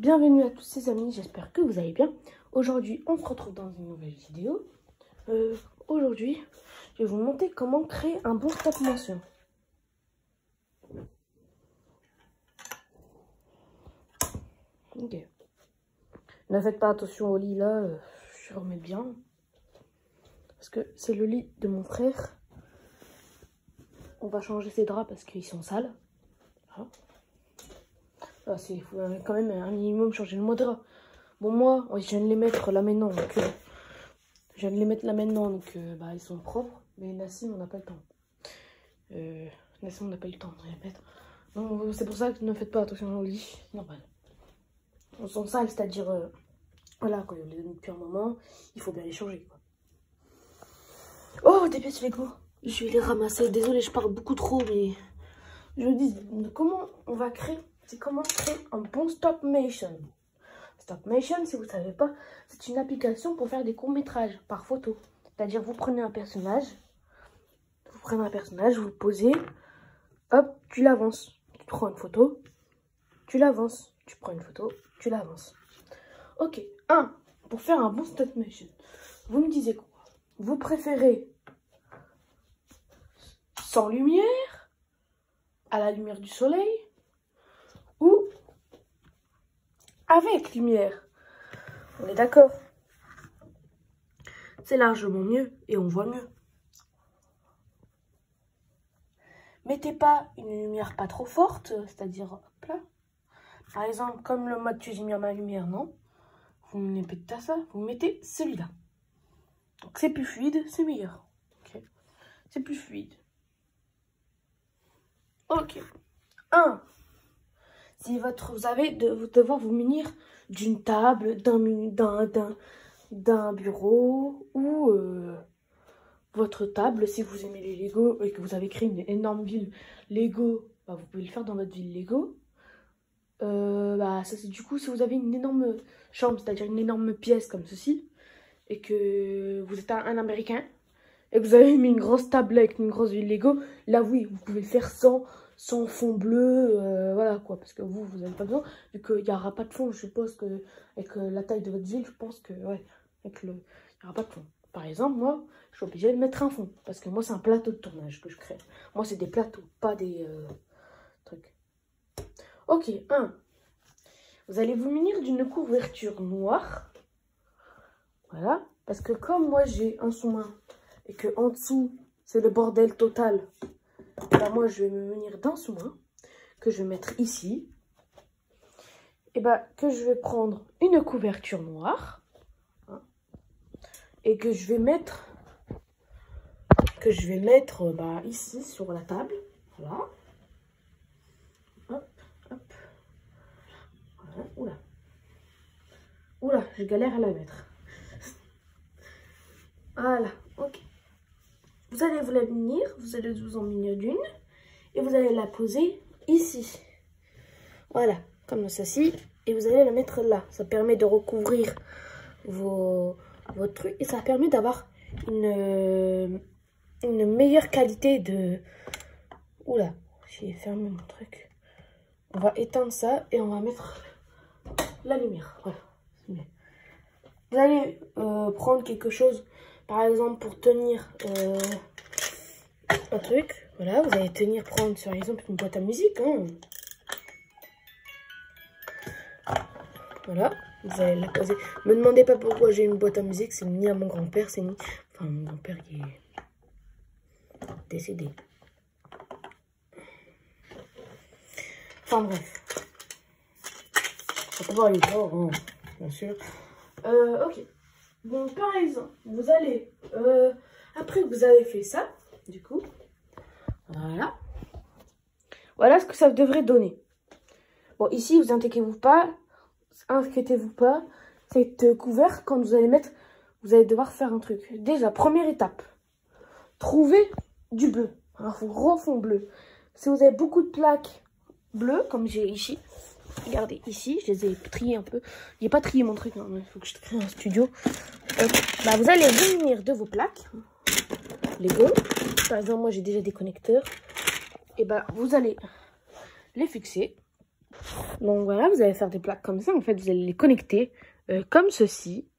Bienvenue à tous ces amis, j'espère que vous allez bien. Aujourd'hui, on se retrouve dans une nouvelle vidéo. Aujourd'hui, je vais vous montrer comment créer un bon stop motion. Ok. Ne faites pas attention au lit là, je remets bien. Parce que c'est le lit de mon frère. On va changer ses draps parce qu'ils sont sales. Voilà. Il faut quand même un minimum changer le mot de drap. Bon, moi, je viens de les mettre là maintenant. Donc, ils sont propres. Mais Nassim, on n'a pas le temps. Nassim, on n'a pas eu le temps de les mettre. Donc, c'est pour ça que ne faites pas attention au lit. C'est normal. Ils sont sales, c'est-à-dire, voilà, quand on les donne depuis un moment, il faut bien les changer, quoi. Oh, des pièces Lego. Je vais les ramasser. Désolée, je parle beaucoup trop, mais je me dis, comment on va créer, c'est comment créer un bon stop motion. Stop motion, si vous ne savez pas, c'est une application pour faire des courts-métrages par photo. C'est-à-dire, vous prenez un personnage, vous le posez, hop, tu l'avances. Tu prends une photo, tu l'avances. Tu prends une photo, tu l'avances. Ok, pour faire un bon stop motion, vous me disiez quoi? Vous préférez sans lumière, à la lumière du soleil, ou avec lumière? On est d'accord? C'est largement mieux et on voit mieux. Mettez pas une lumière pas trop forte, c'est-à-dire hop là. Par exemple, comme le mode que j'ai mis à ma lumière, non? Vous ne mettez pas ça, vous mettez celui-là. Donc c'est plus fluide, c'est meilleur. Okay. C'est plus fluide. Ok. Si vous allez devoir vous munir d'une table, d'un bureau ou votre table, si vous aimez les Lego et que vous avez créé une énorme ville Lego, vous pouvez le faire dans votre ville Lego. Ça c'est du coup si vous avez une énorme chambre, c'est-à-dire une énorme pièce comme ceci, et que vous êtes un Américain et que vous avez mis une grosse table avec une grosse ville Lego, là oui, vous pouvez le faire sans fond bleu, voilà quoi, parce que vous n'avez pas besoin, vu qu'il n'y aura pas de fond, je suppose que avec la taille de votre ville, je pense que ouais, il n'y aura pas de fond. Par exemple, moi, je suis obligée de mettre un fond, parce que moi c'est un plateau de tournage que je crée. Moi c'est des plateaux, pas des trucs. Ok, vous allez vous munir d'une couverture noire, voilà, parce que comme moi j'ai un sous-main et que en dessous c'est le bordel total. Là, moi, je vais me munir d'un sous-main que je vais mettre ici. Et que je vais prendre une couverture noire et que je vais mettre ici sur la table. Voilà. Hop, hop. Voilà. Oula. Oula, je galère à la mettre. Voilà, ok. Vous allez vous la munir, vous allez vous en munir d'une. Et vous allez la poser ici. Voilà, comme ceci. Et vous allez la mettre là. Ça permet de recouvrir votre truc. Et ça permet d'avoir une meilleure qualité de... Oula, j'ai fermé mon truc. On va éteindre ça et on va mettre la lumière. Voilà. Vous allez prendre quelque chose, par exemple, pour tenir un truc. Voilà, vous allez prendre par exemple une boîte à musique. Voilà, vous allez la poser. Me demandez pas pourquoi j'ai une boîte à musique, c'est ni à mon grand-père, c'est ni... Enfin, mon grand-père qui est décédé. Enfin bref. Ça peut pas aller fort, bien sûr. Ok. Bon, par exemple, vous allez... après que vous avez fait ça, du coup... Voilà. Voilà ce que ça devrait donner. Bon, ici, vous inquiétez-vous pas. Cette couvert, quand vous allez mettre, vous allez devoir faire un truc. Déjà, première étape. Trouvez du bleu. Un gros fond bleu. Si vous avez beaucoup de plaques bleues, comme j'ai ici. Regardez, ici, je les ai triées un peu. Il n'est pas trié mon truc, il faut que je crée un studio. Vous allez vous munir de vos plaques Lego. Par exemple, moi j'ai déjà des connecteurs. Et vous allez les fixer. Donc voilà, vous allez faire des plaques comme ça. En fait, vous allez les connecter comme ceci.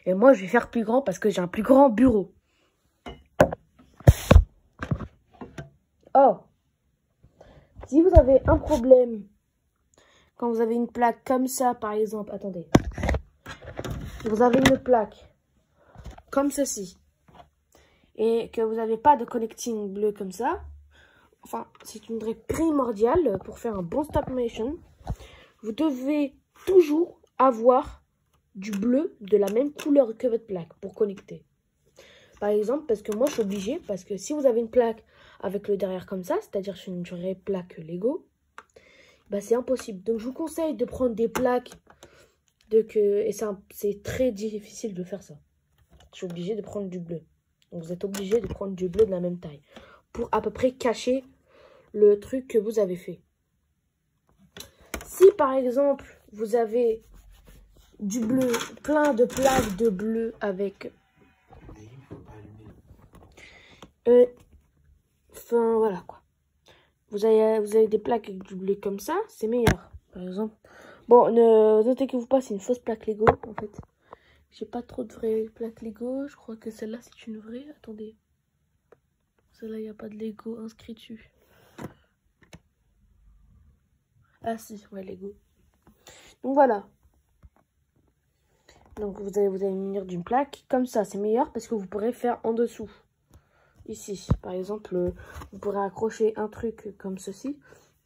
Et moi, je vais faire plus grand parce que j'ai un plus grand bureau. Oh, si vous avez un problème, quand vous avez une plaque comme ça, par exemple, attendez. Vous avez une plaque comme ceci. Et que vous n'avez pas de connecting bleu comme ça. Enfin, c'est une règle primordiale pour faire un bon stop motion. Vous devez toujours avoir du bleu de la même couleur que votre plaque pour connecter. Par exemple, parce que moi je suis obligée, parce que si vous avez une plaque avec le derrière comme ça, c'est-à-dire une vraie plaque Lego, bah c'est impossible. Donc je vous conseille de prendre des plaques et c'est très difficile de faire ça. Je suis obligée de prendre du bleu. Donc vous êtes obligé de prendre du bleu de la même taille pour à peu près cacher le truc que vous avez fait. Si par exemple vous avez du bleu, plein de plaques de bleu avec enfin voilà quoi. Vous avez des plaques avec du bleu comme ça, c'est meilleur. Par exemple. Bon, ne vous inquiétez pas, c'est une fausse plaque Lego en fait. J'ai pas trop de vraies plaques Lego. Je crois que celle-là c'est une vraie. Attendez. Celle-là, il n'y a pas de Lego inscrit dessus. Ah si, ouais, Lego. Donc voilà. Donc vous allez munir d'une plaque comme ça, c'est meilleur parce que vous pourrez faire en dessous. Ici, par exemple, vous pourrez accrocher un truc comme ceci.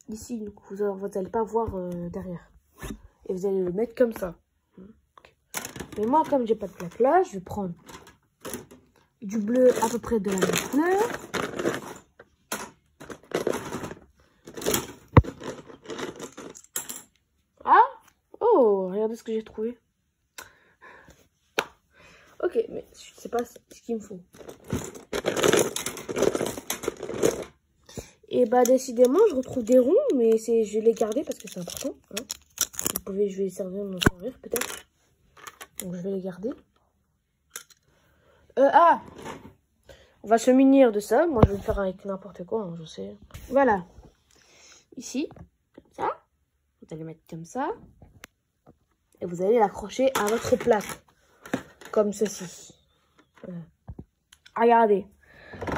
Ici, donc vous n'allez pas voir derrière. Et vous allez le mettre comme ça. Mais moi, comme j'ai pas de plaque là, je vais prendre du bleu à peu près de la même couleur. Ah! Oh, regardez ce que j'ai trouvé. Ok, mais c'est pas ce qu'il me faut. Et bah décidément, je retrouve des ronds, mais je vais les garder parce que c'est important. Hein. Je vais les servir, m'en servir peut-être. Donc je vais les garder. On va se munir de ça. Moi je vais le faire avec n'importe quoi, hein, je sais. Voilà. Ici, comme ça. Vous allez mettre comme ça. Et vous allez l'accrocher à votre plaque. Comme ceci. Regardez.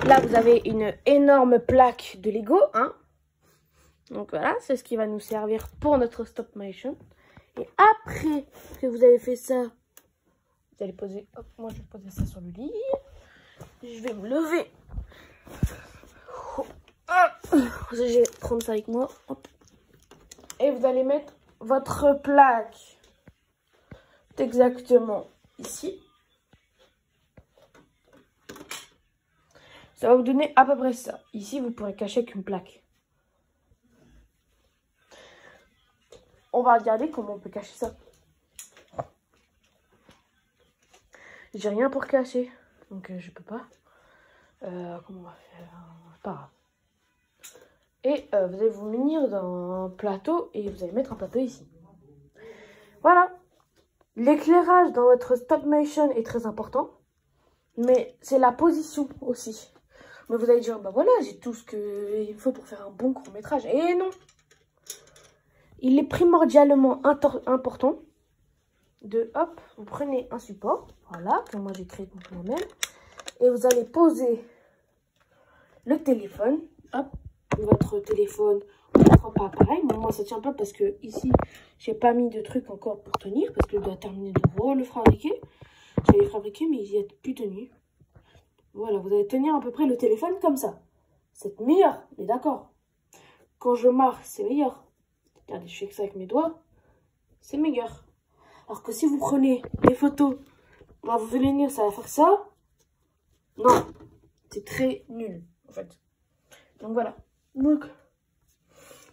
Là, vous avez une énorme plaque de Lego. Hein. Donc voilà, c'est ce qui va nous servir pour notre stop motion. Et après que vous avez fait ça, vous allez poser... Hop, moi, je vais poser ça sur le lit. Je vais me lever. Je vais prendre ça avec moi. Hop. Et vous allez mettre votre plaque exactement ici. Ça va vous donner à peu près ça. Ici, vous pourrez cacher qu'une plaque. On va regarder comment on peut cacher ça. J'ai rien pour cacher. Donc, je peux pas. Comment on va faire? Pas grave. Et vous allez vous munir d'un plateau. Et vous allez mettre un plateau ici. Voilà. L'éclairage dans votre stop motion est très important. Mais c'est la position aussi. Mais vous allez dire, bah voilà, j'ai tout ce qu'il faut pour faire un bon court-métrage. Et non! Il est primordialement important de, hop, vous prenez un support, voilà, que moi j'ai créé pour moi-même. Et vous allez poser le téléphone, hop, votre téléphone, on ne prend pas pareil. Moi, ça tient pas parce que ici, j'ai pas mis de truc encore pour tenir, parce que je dois terminer de le fabriquer. J'avais fabriqué, mais il n'y a plus tenu. Voilà, vous allez tenir à peu près le téléphone comme ça. C'est meilleur, mais d'accord. Quand je marche, c'est meilleur. Regardez, je fais que ça avec mes doigts. C'est meilleur. Alors que si vous prenez des photos, bah, vous allez venir, ça va faire ça. Non, c'est très nul, en fait. Donc voilà. Donc,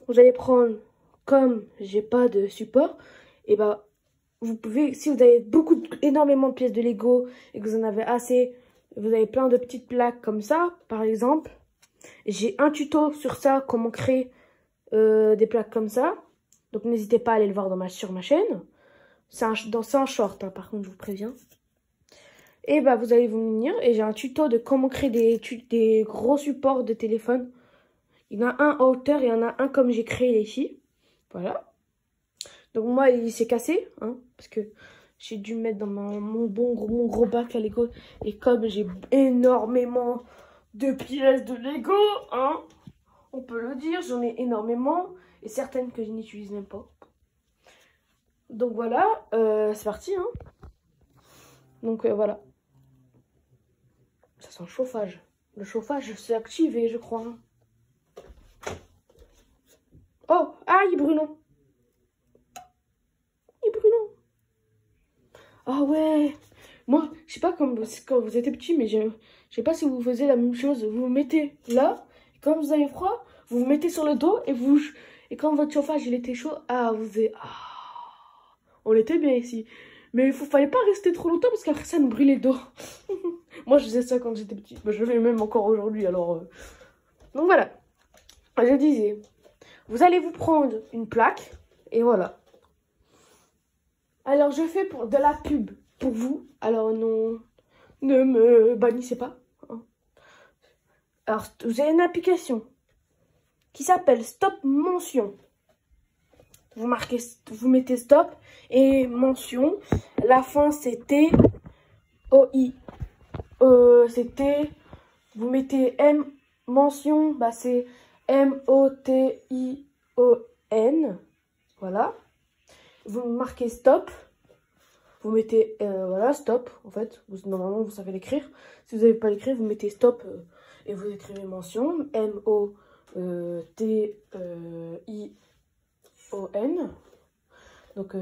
vous allez prendre, comme j'ai pas de support, et bah, vous pouvez, si vous avez énormément de pièces de Lego et que vous en avez assez, vous avez plein de petites plaques comme ça, par exemple. J'ai un tuto sur ça, comment créer des plaques comme ça. Donc n'hésitez pas à aller le voir sur ma chaîne. C'est un short, hein, par contre, je vous préviens. Et bah vous allez vous munir. Et j'ai un tuto de comment créer des gros supports de téléphone. Il y en a un en hauteur et il y en a un comme j'ai créé ici. Voilà. Donc moi, il s'est cassé, hein, parce que j'ai dû le mettre dans mon gros bac à Lego. Et comme j'ai énormément de pièces de Lego, hein, on peut le dire, j'en ai énormément. Et certaines que je n'utilise même pas. Donc voilà, c'est parti, hein. Donc voilà. Ça sent le chauffage. Le chauffage s'est activé, je crois. Oh, ah, il est brûlant. Il est brûlant. Ah ouais. Moi, je sais pas comme quand vous étiez petit, mais je sais pas si vous faisiez la même chose. Vous vous mettez là, et quand vous avez froid, vous vous mettez sur le dos et quand votre chauffage il était chaud, ah vous avez on était bien ici. Mais fallait pas rester trop longtemps parce qu'après ça nous brûlait le dos. Moi je faisais ça quand j'étais petit. Bah, je le fais même encore aujourd'hui alors. Donc voilà. Je disais, vous allez vous prendre une plaque et voilà. Alors je fais pour de la pub pour vous. Alors non, ne me bannissez pas. Alors vous avez une application qui s'appelle Stop Mention. Vous mettez stop et mention. La fin c'est T-O-I. Vous mettez M mention, bah c'est M-O-T-I-O-N. Voilà. Vous marquez stop. Vous mettez, voilà, stop, en fait. Normalement, vous savez l'écrire. Si vous n'avez pas l'écrire, vous mettez stop et vous écrivez mention. M-O-T-I-O-N. Donc,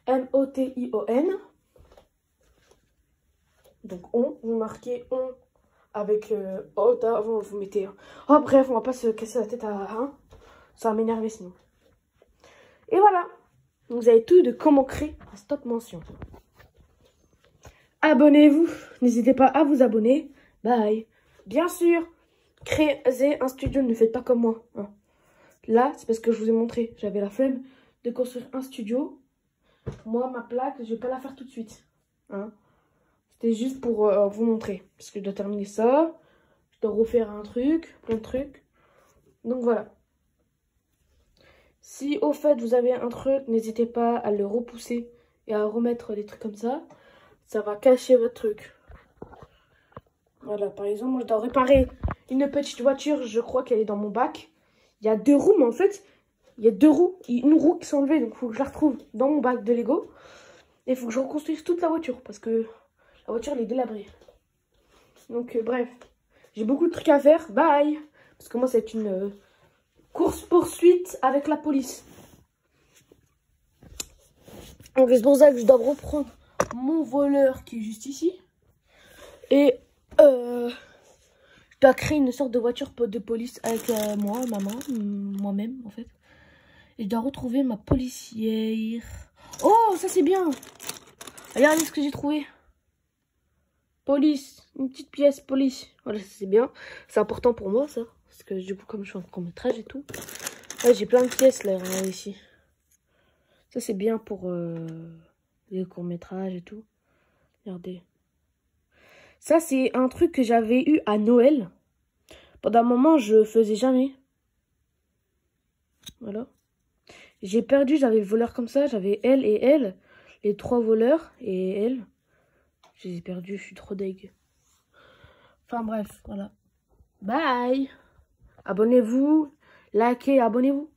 M-O-T-I-O-N. Donc, vous marquez on avec O. Vous mettez. Oh, bref, on va pas se casser la tête à un. Ça va m'énerver sinon. Et voilà. Vous avez tout de comment créer un stop mention. Abonnez-vous. N'hésitez pas à vous abonner. Bye. Bien sûr, créez un studio. Ne faites pas comme moi. Hein. Là, c'est parce que je vous ai montré. J'avais la flemme de construire un studio. Moi, ma plaque, je vais pas la faire tout de suite. Hein. C'était juste pour vous montrer. Parce que je dois terminer ça. Je dois refaire un truc. Plein de trucs. Donc voilà. Si au fait vous avez un truc, n'hésitez pas à le repousser et à remettre des trucs comme ça. Ça va cacher votre truc. Voilà, par exemple, moi je dois réparer une petite voiture. Je crois qu'elle est dans mon bac. Il y a 2 roues, mais en fait, il y a 2 roues. Une roue qui s'est enlevée, donc il faut que je la retrouve dans mon bac de Lego. Et il faut que je reconstruise toute la voiture parce que la voiture elle est délabrée. Donc bref, j'ai beaucoup de trucs à faire. Bye. Parce que moi c'est une... course-poursuite avec la police. Donc c'est pour ça que je dois reprendre mon voleur qui est juste ici. Et je dois créer une sorte de voiture de police avec moi, maman, moi-même en fait. Et je dois retrouver ma policière. Oh, ça c'est bien. Regardez ce que j'ai trouvé. Police, une petite pièce police. Voilà, c'est bien. C'est important pour moi ça. Parce que du coup, comme je suis en court-métrage et tout. Ouais, j'ai plein de pièces là, ici. Ça, c'est bien pour les courts-métrages et tout. Regardez. Ça, c'est un truc que j'avais eu à Noël. Pendant un moment, je faisais jamais. Voilà. J'ai perdu, j'avais le voleur comme ça. J'avais elle et elle. Les 3 voleurs et elle. Je les ai perdus, je suis trop deg. Enfin bref, voilà. Bye. Abonnez-vous, likez, abonnez-vous.